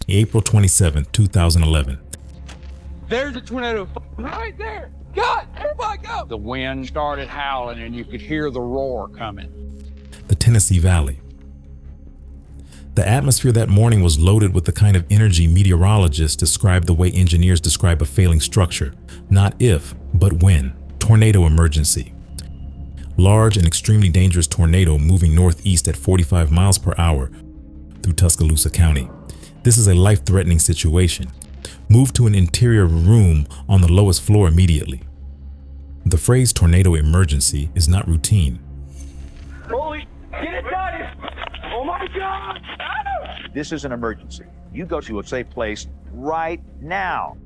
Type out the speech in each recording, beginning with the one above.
April 27, 2011. There's a tornado right there. God, everybody go. The wind started howling and you could hear the roar coming. The Tennessee Valley. The atmosphere that morning was loaded with the kind of energy meteorologists describe the way engineers describe a failing structure. Not if, but when. Tornado emergency. Large and extremely dangerous tornado moving northeast at 45 miles per hour through Tuscaloosa County. This is a life-threatening situation. Move to an interior room on the lowest floor immediately. The phrase tornado emergency is not routine. Holy, get it done. Oh my God. This is an emergency. You go to a safe place right now.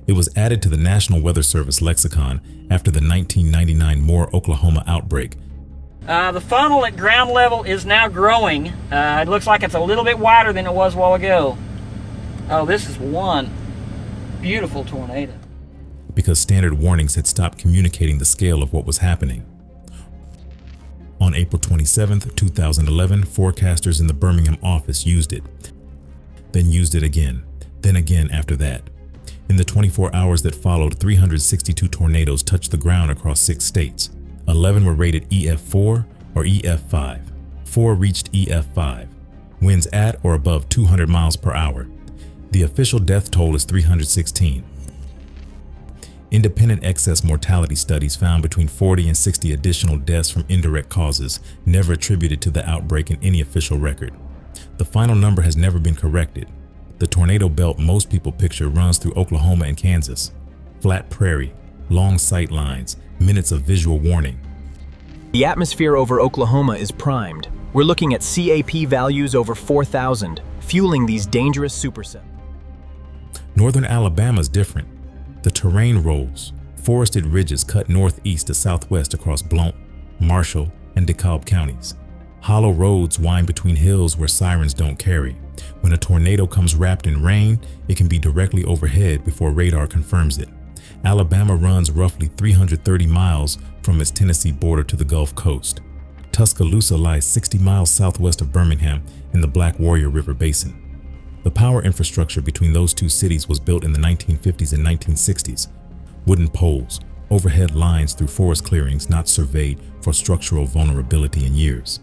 It was added to the National Weather Service lexicon after the 1999 Moore, Oklahoma outbreak. The funnel at ground level is now growing. It looks like it's a little bit wider than it was a while ago. Oh, this is one beautiful tornado. Because standard warnings had stopped communicating the scale of what was happening. On April 27, 2011, forecasters in the Birmingham office used it, then used it again, then again after that. In the 24 hours that followed, 362 tornadoes touched the ground across 6 states. 11 were rated EF4 or EF5. 4 reached EF5. Winds at or above 200 miles per hour. The official death toll is 316. Independent excess mortality studies found between 40 and 60 additional deaths from indirect causes, never attributed to the outbreak in any official record. The final number has never been corrected. The tornado belt most people picture runs through Oklahoma and Kansas. Flat prairie, long sight lines, minutes of visual warning. The atmosphere over Oklahoma is primed. We're looking at CAP values over 4,000, fueling these dangerous supercells. Northern Alabama is different. The terrain rolls. Forested ridges cut northeast to southwest across Blount, Marshall, and DeKalb counties. Hollow roads wind between hills where sirens don't carry. When a tornado comes wrapped in rain, it can be directly overhead before radar confirms it. Alabama runs roughly 330 miles from its Tennessee border to the Gulf Coast. Tuscaloosa lies 60 miles southwest of Birmingham in the Black Warrior River Basin. The power infrastructure between those two cities was built in the 1950s and 1960s. Wooden poles, overhead lines through forest clearings not surveyed for structural vulnerability in years.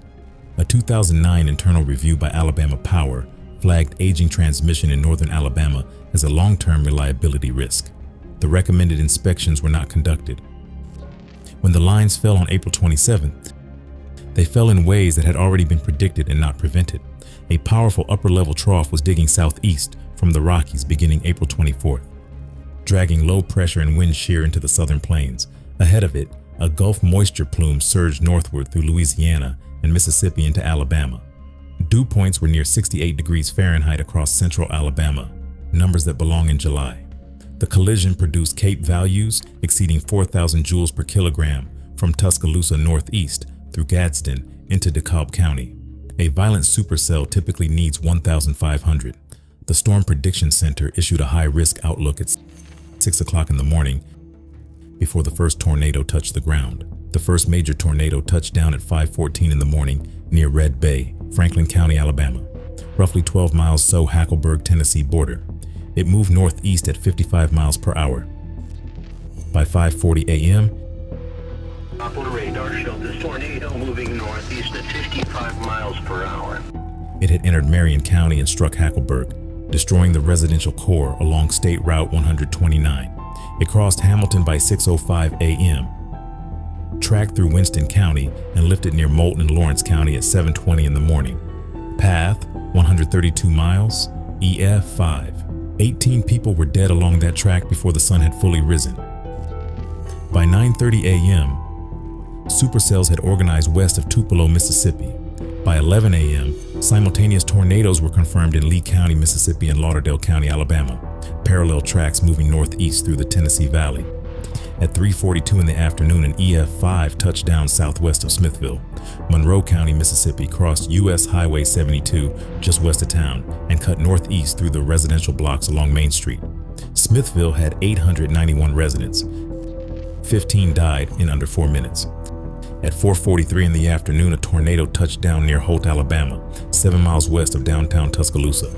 A 2009 internal review by Alabama Power flagged aging transmission in northern Alabama as a long-term reliability risk. The recommended inspections were not conducted. When the lines fell on April 27th, they fell in ways that had already been predicted and not prevented. A powerful upper-level trough was digging southeast from the Rockies beginning April 24th, dragging low pressure and wind shear into the southern plains. Ahead of it, a Gulf moisture plume surged northward through Louisiana and Mississippi into Alabama. Dew points were near 68 degrees Fahrenheit across central Alabama, numbers that belong in July. The collision produced CAPE values exceeding 4,000 joules per kilogram from Tuscaloosa northeast through Gadsden into DeKalb County. A violent supercell typically needs 1,500. The Storm Prediction Center issued a high-risk outlook at 6 o'clock in the morning before the first tornado touched the ground. The first major tornado touched down at 5:14 in the morning near Red Bay, Franklin County, Alabama, roughly 12 miles south Hackleburg, Tennessee border. It moved northeast at 55 miles per hour. By 5:40 a.m., On radar showed this tornado moving northeast at 55 miles per hour. it had entered Marion County and struck Hackleburg, destroying the residential core along State Route 129. It crossed Hamilton by 6:05 a.m., tracked through Winston County, and lifted near Moulton and Lawrence County at 7:20 in the morning. Path, 132 miles, EF5. 18 people were dead along that track before the sun had fully risen. By 9:30 a.m., supercells had organized west of Tupelo, Mississippi. By 11 a.m., simultaneous tornadoes were confirmed in Lee County, Mississippi and Lauderdale County, Alabama, parallel tracks moving northeast through the Tennessee Valley. At 3:42 in the afternoon, an EF5 touched down southwest of Smithville. Monroe County, Mississippi crossed U.S. Highway 72 just west of town and cut northeast through the residential blocks along Main Street. Smithville had 891 residents. 15 died in under 4 minutes. At 4:43 in the afternoon, a tornado touched down near Holt, Alabama, 7 miles west of downtown Tuscaloosa.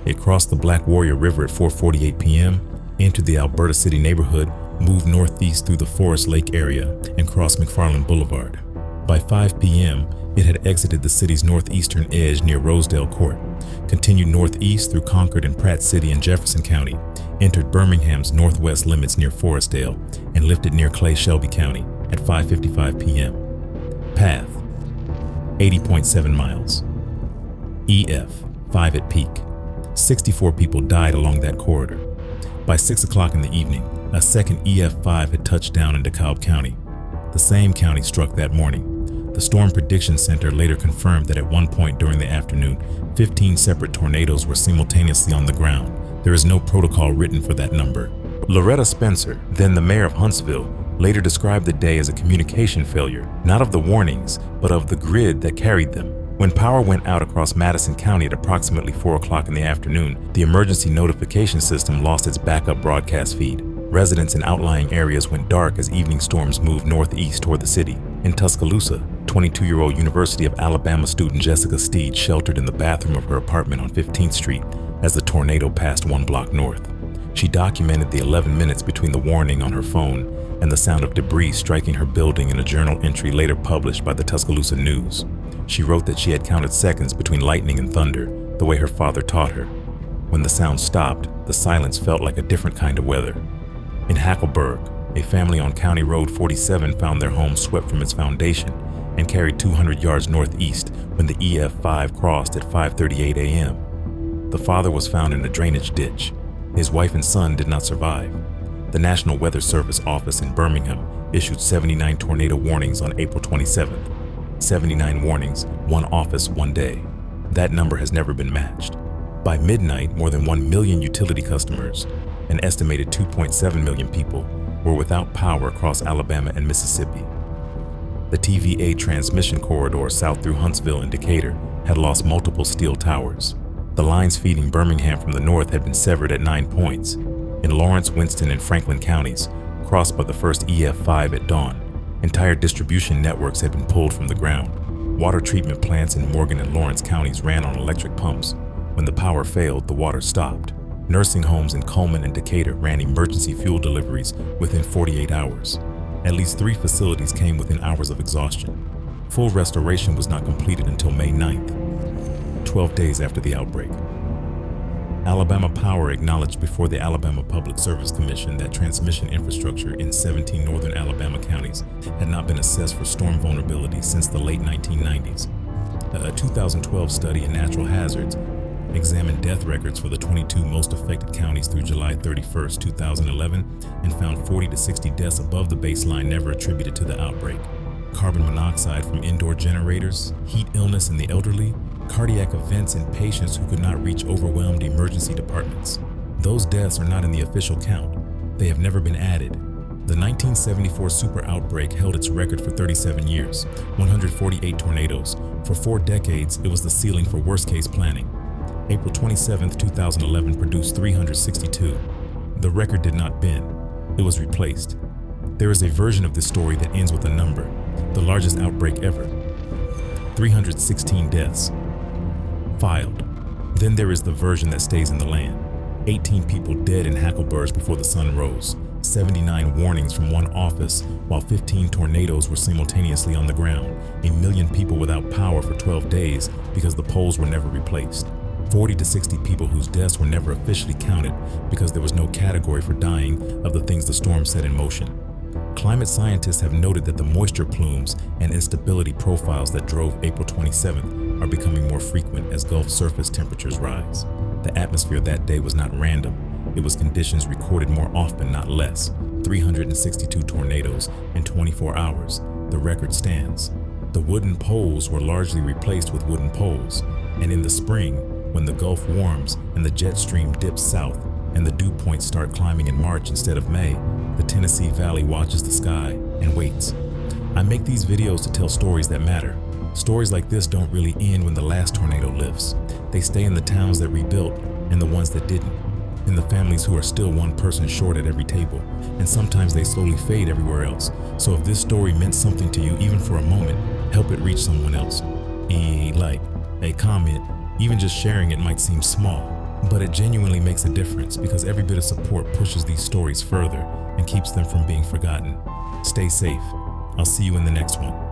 It crossed the Black Warrior River at 4:48 p.m., entered the Alberta City neighborhood, moved northeast through the Forest Lake area, and crossed McFarland Boulevard. By 5 p.m., it had exited the city's northeastern edge near Rosedale Court, continued northeast through Concord and Pratt City in Jefferson County, entered Birmingham's northwest limits near Forestdale, and lifted near Clay Shelby County at 5:55 p.m. Path: 80.7 miles. EF: 5 at peak. 64 people died along that corridor. By 6 o'clock in the evening, a second EF5 had touched down in DeKalb County, the same county struck that morning. The Storm Prediction Center later confirmed that at one point during the afternoon, 15 separate tornadoes were simultaneously on the ground. There is no protocol written for that number. Loretta Spencer, then the mayor of Huntsville, later described the day as a communication failure, not of the warnings, but of the grid that carried them. When power went out across Madison County at approximately 4 o'clock in the afternoon, the emergency notification system lost its backup broadcast feed. Residents in outlying areas went dark as evening storms moved northeast toward the city. In Tuscaloosa, 22-year-old University of Alabama student Jessica Steed sheltered in the bathroom of her apartment on 15th Street as the tornado passed 1 block north. She documented the 11 minutes between the warning on her phone and the sound of debris striking her building in a journal entry later published by the Tuscaloosa News. She wrote that she had counted seconds between lightning and thunder, the way her father taught her. When the sound stopped, the silence felt like a different kind of weather. In Hackleburg, a family on County Road 47 found their home swept from its foundation and carried 200 yards northeast when the EF5 crossed at 5:38 a.m. The father was found in a drainage ditch. His wife and son did not survive. The National Weather Service office in Birmingham issued 79 tornado warnings on April 27th. 79 warnings, one office, one day. That number has never been matched. By midnight, more than 1 million utility customers, an estimated 2.7 million people, were without power across Alabama and Mississippi. The TVA transmission corridor south through Huntsville and Decatur had lost multiple steel towers. The lines feeding Birmingham from the north had been severed at 9 points. In Lawrence, Winston, and Franklin counties, crossed by the first EF5 at dawn, entire distribution networks had been pulled from the ground. Water treatment plants in Morgan and Lawrence counties ran on electric pumps. When the power failed, the water stopped. Nursing homes in Coleman and Decatur ran emergency fuel deliveries within 48 hours. At least 3 facilities came within hours of exhaustion. Full restoration was not completed until May 9th, 12 days after the outbreak. Alabama Power acknowledged before the Alabama Public Service Commission that transmission infrastructure in 17 northern Alabama counties had not been assessed for storm vulnerability since the late 1990s. A 2012 study in natural hazards examined death records for the 22 most affected counties through July 31, 2011, and found 40 to 60 deaths above the baseline never attributed to the outbreak. Carbon monoxide from indoor generators, heat illness in the elderly, cardiac events in patients who could not reach overwhelmed emergency departments. Those deaths are not in the official count. They have never been added. The 1974 super outbreak held its record for 37 years, 148 tornadoes. For 4 decades, it was the ceiling for worst-case planning. April 27, 2011 produced 362. The record did not bend. It was replaced. There is a version of this story that ends with a number, the largest outbreak ever. 316 deaths. Filed. Then there is the version that stays in the land. 18 people dead in Hackleburg before the sun rose. 79 warnings from one office, while 15 tornadoes were simultaneously on the ground. 1 million people without power for 12 days because the poles were never replaced. 40 to 60 people whose deaths were never officially counted because there was no category for dying of the things the storm set in motion. Climate scientists have noted that the moisture plumes and instability profiles that drove April 27th are becoming more frequent as Gulf surface temperatures rise. The atmosphere that day was not random. It was conditions recorded more often, not less. 362 tornadoes in 24 hours. The record stands. The wooden poles were largely replaced with wooden poles. And in the spring, when the Gulf warms and the jet stream dips south and the dew points start climbing in March instead of May, the Tennessee Valley watches the sky and waits. I make these videos to tell stories that matter. Stories like this don't really end when the last tornado lifts. They stay in the towns that rebuilt and the ones that didn't, in the families who are still one person short at every table, and sometimes they slowly fade everywhere else. So if this story meant something to you even for a moment, help it reach someone else. A like, a comment, even just sharing it might seem small, But it genuinely makes a difference because every bit of support pushes these stories further and keeps them from being forgotten. Stay safe. I'll see you in the next one.